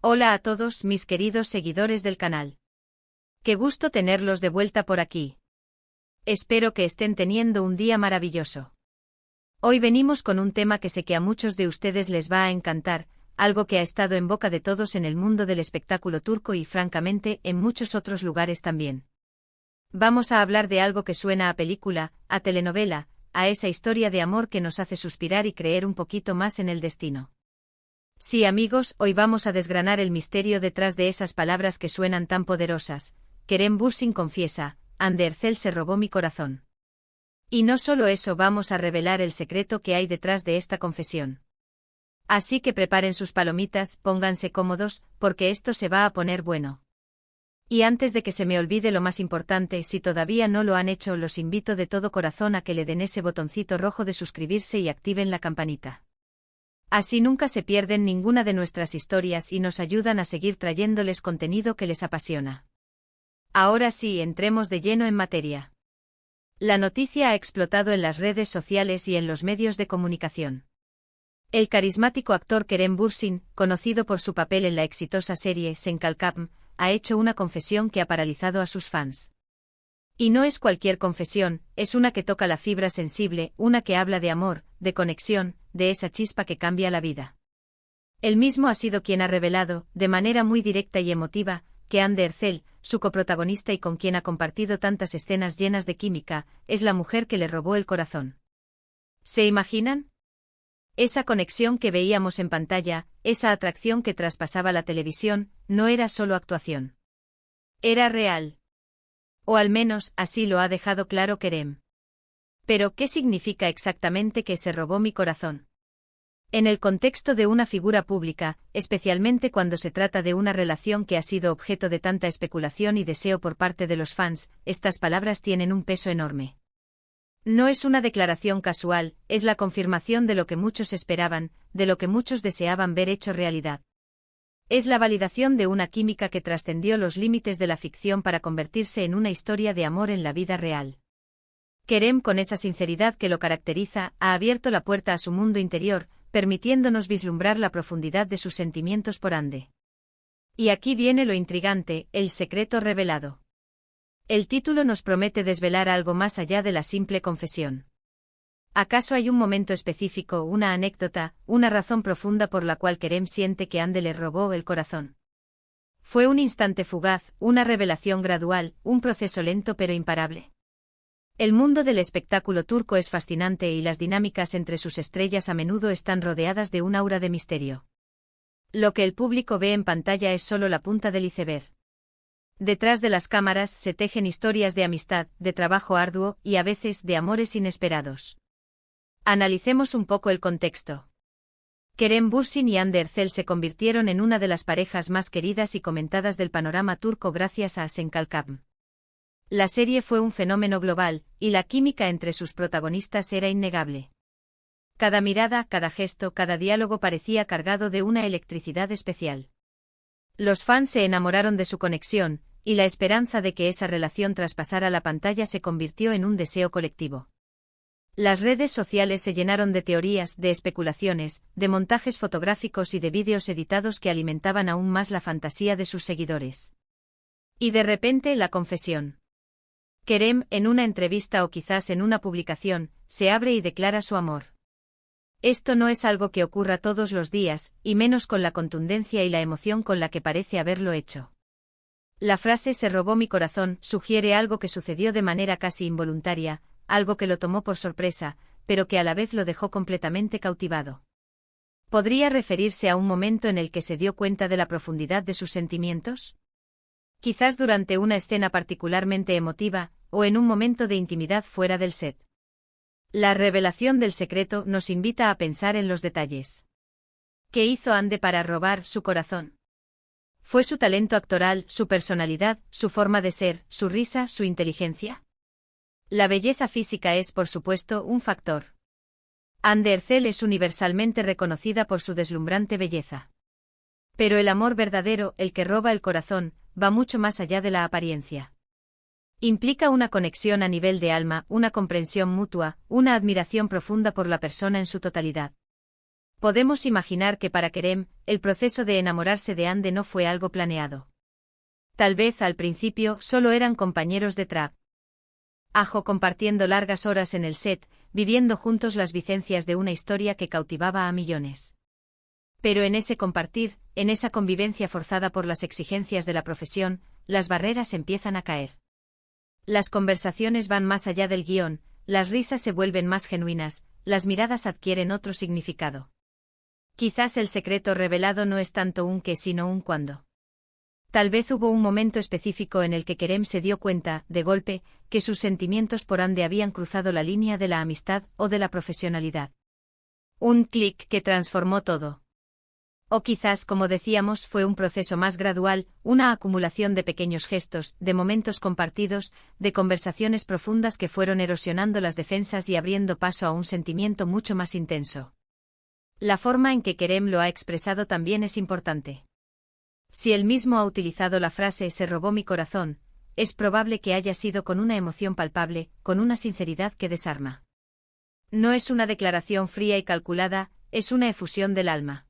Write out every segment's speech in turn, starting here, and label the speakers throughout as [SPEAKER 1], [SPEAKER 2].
[SPEAKER 1] Hola a todos mis queridos seguidores del canal. Qué gusto tenerlos de vuelta por aquí. Espero que estén teniendo un día maravilloso. Hoy venimos con un tema que sé que a muchos de ustedes les va a encantar, algo que ha estado en boca de todos en el mundo del espectáculo turco y francamente en muchos otros lugares también. Vamos a hablar de algo que suena a película, a telenovela, a esa historia de amor que nos hace suspirar y creer un poquito más en el destino. Sí, amigos, hoy vamos a desgranar el misterio detrás de esas palabras que suenan tan poderosas. Kerem Bürsin confiesa, Hande Erçel se robó mi corazón. Y no solo eso, vamos a revelar el secreto que hay detrás de esta confesión. Así que preparen sus palomitas, pónganse cómodos, porque esto se va a poner bueno. Y antes de que se me olvide lo más importante, si todavía no lo han hecho, los invito de todo corazón a que le den ese botoncito rojo de suscribirse y activen la campanita. Así nunca se pierden ninguna de nuestras historias y nos ayudan a seguir trayéndoles contenido que les apasiona. Ahora sí, entremos de lleno en materia. La noticia ha explotado en las redes sociales y en los medios de comunicación. El carismático actor Kerem Bürsin, conocido por su papel en la exitosa serie Sen Kalkapm, ha hecho una confesión que ha paralizado a sus fans. Y no es cualquier confesión, es una que toca la fibra sensible, una que habla de amor, de conexión, de esa chispa que cambia la vida. Él mismo ha sido quien ha revelado, de manera muy directa y emotiva, que Hande Erçel, su coprotagonista y con quien ha compartido tantas escenas llenas de química, es la mujer que le robó el corazón. ¿Se imaginan? Esa conexión que veíamos en pantalla, esa atracción que traspasaba la televisión, no era solo actuación. Era real. O al menos, así lo ha dejado claro Kerem. Pero, ¿qué significa exactamente que se robó mi corazón? En el contexto de una figura pública, especialmente cuando se trata de una relación que ha sido objeto de tanta especulación y deseo por parte de los fans, estas palabras tienen un peso enorme. No es una declaración casual, es la confirmación de lo que muchos esperaban, de lo que muchos deseaban ver hecho realidad. Es la validación de una química que trascendió los límites de la ficción para convertirse en una historia de amor en la vida real. Kerem, con esa sinceridad que lo caracteriza, ha abierto la puerta a su mundo interior, permitiéndonos vislumbrar la profundidad de sus sentimientos por Hande. Y aquí viene lo intrigante, el secreto revelado. El título nos promete desvelar algo más allá de la simple confesión. ¿Acaso hay un momento específico, una anécdota, una razón profunda por la cual Kerem siente que Hande le robó el corazón? ¿Fue un instante fugaz, una revelación gradual, un proceso lento pero imparable? El mundo del espectáculo turco es fascinante y las dinámicas entre sus estrellas a menudo están rodeadas de un aura de misterio. Lo que el público ve en pantalla es solo la punta del iceberg. Detrás de las cámaras se tejen historias de amistad, de trabajo arduo y a veces de amores inesperados. Analicemos un poco el contexto. Kerem Bürsin y Hande Erçel se convirtieron en una de las parejas más queridas y comentadas del panorama turco gracias a Sen Kalkapm. La serie fue un fenómeno global, y la química entre sus protagonistas era innegable. Cada mirada, cada gesto, cada diálogo parecía cargado de una electricidad especial. Los fans se enamoraron de su conexión, y la esperanza de que esa relación traspasara la pantalla se convirtió en un deseo colectivo. Las redes sociales se llenaron de teorías, de especulaciones, de montajes fotográficos y de vídeos editados que alimentaban aún más la fantasía de sus seguidores. Y de repente, la confesión. Kerem, en una entrevista o quizás en una publicación, se abre y declara su amor. Esto no es algo que ocurra todos los días, y menos con la contundencia y la emoción con la que parece haberlo hecho. La frase "se robó mi corazón" sugiere algo que sucedió de manera casi involuntaria, algo que lo tomó por sorpresa, pero que a la vez lo dejó completamente cautivado. ¿Podría referirse a un momento en el que se dio cuenta de la profundidad de sus sentimientos? Quizás durante una escena particularmente emotiva, o en un momento de intimidad fuera del set. La revelación del secreto nos invita a pensar en los detalles. ¿Qué hizo Hande para robar su corazón? ¿Fue su talento actoral, su personalidad, su forma de ser, su risa, su inteligencia? La belleza física es, por supuesto, un factor. Hande Erçel es universalmente reconocida por su deslumbrante belleza. Pero el amor verdadero, el que roba el corazón, va mucho más allá de la apariencia. Implica una conexión a nivel de alma, una comprensión mutua, una admiración profunda por la persona en su totalidad. Podemos imaginar que para Kerem, el proceso de enamorarse de Ande no fue algo planeado. Tal vez al principio solo eran compañeros de trabajo compartiendo largas horas en el set, viviendo juntos las vivencias de una historia que cautivaba a millones. Pero en ese compartir, en esa convivencia forzada por las exigencias de la profesión, las barreras empiezan a caer. Las conversaciones van más allá del guión, las risas se vuelven más genuinas, las miradas adquieren otro significado. Quizás el secreto revelado no es tanto un qué sino un cuándo. Tal vez hubo un momento específico en el que Kerem se dio cuenta, de golpe, que sus sentimientos por Ande habían cruzado la línea de la amistad o de la profesionalidad. Un clic que transformó todo. O quizás, como decíamos, fue un proceso más gradual, una acumulación de pequeños gestos, de momentos compartidos, de conversaciones profundas que fueron erosionando las defensas y abriendo paso a un sentimiento mucho más intenso. La forma en que Kerem lo ha expresado también es importante. Si él mismo ha utilizado la frase «se robó mi corazón», es probable que haya sido con una emoción palpable, con una sinceridad que desarma. No es una declaración fría y calculada, es una efusión del alma.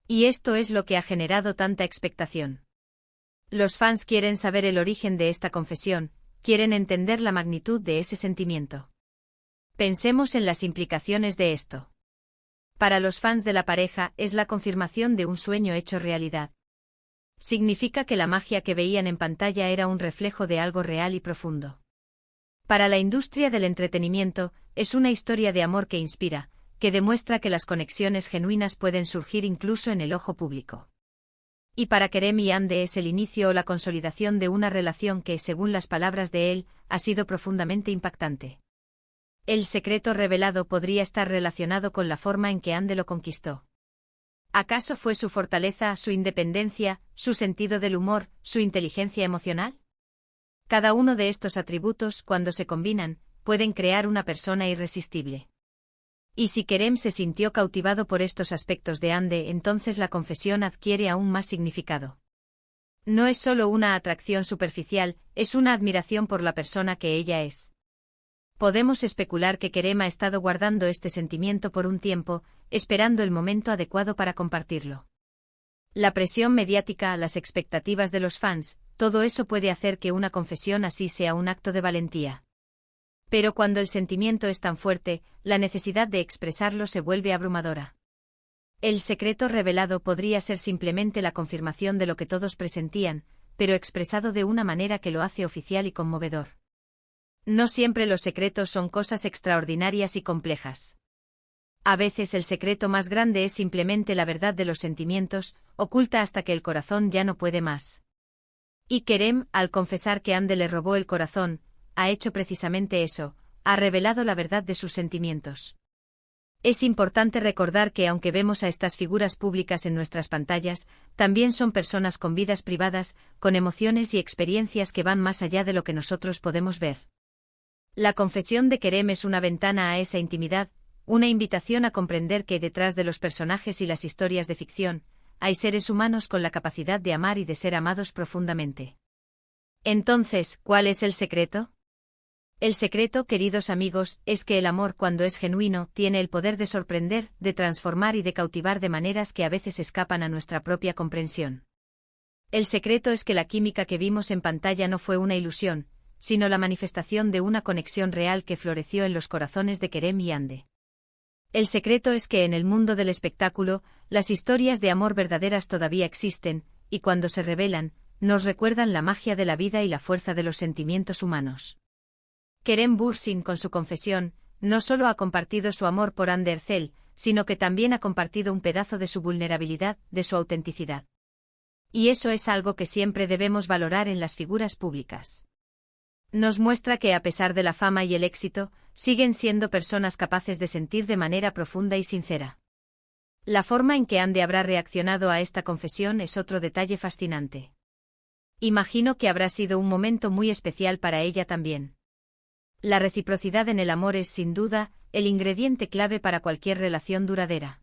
[SPEAKER 1] Y esto es lo que ha generado tanta expectación. Los fans quieren saber el origen de esta confesión, quieren entender la magnitud de ese sentimiento. Pensemos en las implicaciones de esto. Para los fans de la pareja es la confirmación de un sueño hecho realidad. Significa que la magia que veían en pantalla era un reflejo de algo real y profundo. Para la industria del entretenimiento, es una historia de amor que inspira, que demuestra que las conexiones genuinas pueden surgir incluso en el ojo público. Y para Kerem y Ande es el inicio o la consolidación de una relación que, según las palabras de él, ha sido profundamente impactante. El secreto revelado podría estar relacionado con la forma en que Ande lo conquistó. ¿Acaso fue su fortaleza, su independencia, su sentido del humor, su inteligencia emocional? Cada uno de estos atributos, cuando se combinan, pueden crear una persona irresistible. Y si Kerem se sintió cautivado por estos aspectos de Ande, entonces la confesión adquiere aún más significado. No es solo una atracción superficial, es una admiración por la persona que ella es. Podemos especular que Kerem ha estado guardando este sentimiento por un tiempo, esperando el momento adecuado para compartirlo. La presión mediática, las expectativas de los fans, todo eso puede hacer que una confesión así sea un acto de valentía. Pero cuando el sentimiento es tan fuerte, la necesidad de expresarlo se vuelve abrumadora. El secreto revelado podría ser simplemente la confirmación de lo que todos presentían, pero expresado de una manera que lo hace oficial y conmovedor. No siempre los secretos son cosas extraordinarias y complejas. A veces el secreto más grande es simplemente la verdad de los sentimientos, oculta hasta que el corazón ya no puede más. Y Kerem, al confesar que Ande le robó el corazón, ha hecho precisamente eso, ha revelado la verdad de sus sentimientos. Es importante recordar que aunque vemos a estas figuras públicas en nuestras pantallas, también son personas con vidas privadas, con emociones y experiencias que van más allá de lo que nosotros podemos ver. La confesión de Kerem es una ventana a esa intimidad, una invitación a comprender que detrás de los personajes y las historias de ficción, hay seres humanos con la capacidad de amar y de ser amados profundamente. Entonces, ¿cuál es el secreto? El secreto, queridos amigos, es que el amor, cuando es genuino, tiene el poder de sorprender, de transformar y de cautivar de maneras que a veces escapan a nuestra propia comprensión. El secreto es que la química que vimos en pantalla no fue una ilusión, sino la manifestación de una conexión real que floreció en los corazones de Kerem y Ande. El secreto es que en el mundo del espectáculo, las historias de amor verdaderas todavía existen, y cuando se revelan, nos recuerdan la magia de la vida y la fuerza de los sentimientos humanos. Kerem Bürsin, con su confesión, no solo ha compartido su amor por Ande Erçel, sino que también ha compartido un pedazo de su vulnerabilidad, de su autenticidad. Y eso es algo que siempre debemos valorar en las figuras públicas. Nos muestra que a pesar de la fama y el éxito, siguen siendo personas capaces de sentir de manera profunda y sincera. La forma en que Ande habrá reaccionado a esta confesión es otro detalle fascinante. Imagino que habrá sido un momento muy especial para ella también. La reciprocidad en el amor es, sin duda, el ingrediente clave para cualquier relación duradera.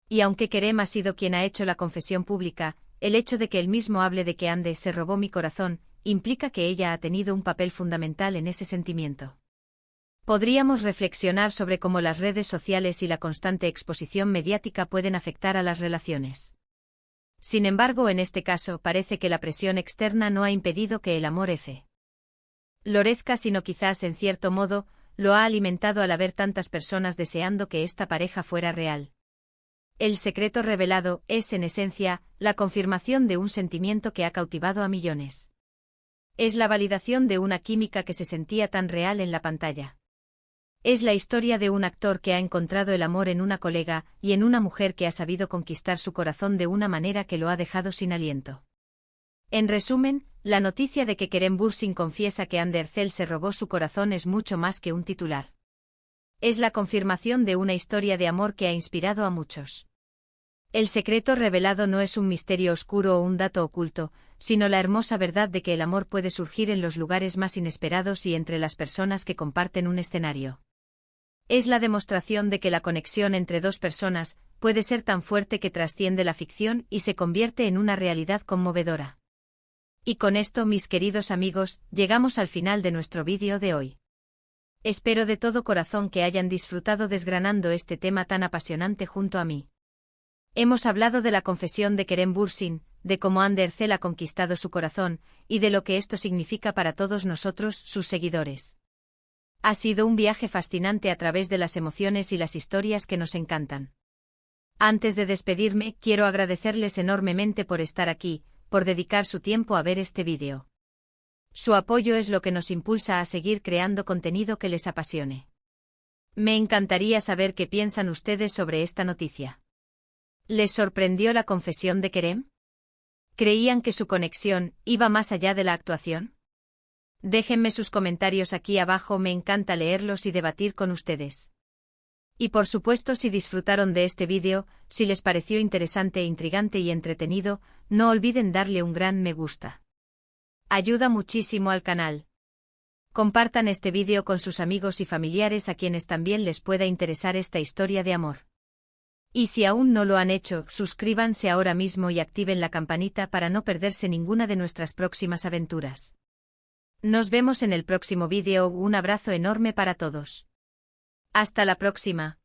[SPEAKER 1] Y aunque Kerem ha sido quien ha hecho la confesión pública, el hecho de que él mismo hable de que Ande se robó mi corazón, implica que ella ha tenido un papel fundamental en ese sentimiento. Podríamos reflexionar sobre cómo las redes sociales y la constante exposición mediática pueden afectar a las relaciones. Sin embargo, en este caso, parece que la presión externa no ha impedido que el amor florezca, sino quizás, en cierto modo, lo ha alimentado al haber tantas personas deseando que esta pareja fuera real. El secreto revelado es, en esencia, la confirmación de un sentimiento que ha cautivado a millones. Es la validación de una química que se sentía tan real en la pantalla. Es la historia de un actor que ha encontrado el amor en una colega y en una mujer que ha sabido conquistar su corazón de una manera que lo ha dejado sin aliento. En resumen, la noticia de que Kerem Bürsin confiesa que Hande Erçel se robó su corazón es mucho más que un titular. Es la confirmación de una historia de amor que ha inspirado a muchos. El secreto revelado no es un misterio oscuro o un dato oculto, sino la hermosa verdad de que el amor puede surgir en los lugares más inesperados y entre las personas que comparten un escenario. Es la demostración de que la conexión entre dos personas puede ser tan fuerte que trasciende la ficción y se convierte en una realidad conmovedora. Y con esto, mis queridos amigos, llegamos al final de nuestro vídeo de hoy. Espero de todo corazón que hayan disfrutado desgranando este tema tan apasionante junto a mí. Hemos hablado de la confesión de Kerem Bürsin, de cómo Hande Erçel ha conquistado su corazón, y de lo que esto significa para todos nosotros, sus seguidores. Ha sido un viaje fascinante a través de las emociones y las historias que nos encantan. Antes de despedirme, quiero agradecerles enormemente por estar aquí, por dedicar su tiempo a ver este vídeo. Su apoyo es lo que nos impulsa a seguir creando contenido que les apasione. Me encantaría saber qué piensan ustedes sobre esta noticia. ¿Les sorprendió la confesión de Kerem? ¿Creían que su conexión iba más allá de la actuación? Déjenme sus comentarios aquí abajo, me encanta leerlos y debatir con ustedes. Y por supuesto, si disfrutaron de este vídeo, si les pareció interesante, intrigante y entretenido, no olviden darle un gran me gusta. Ayuda muchísimo al canal. Compartan este vídeo con sus amigos y familiares a quienes también les pueda interesar esta historia de amor. Y si aún no lo han hecho, suscríbanse ahora mismo y activen la campanita para no perderse ninguna de nuestras próximas aventuras. Nos vemos en el próximo vídeo, un abrazo enorme para todos. Hasta la próxima.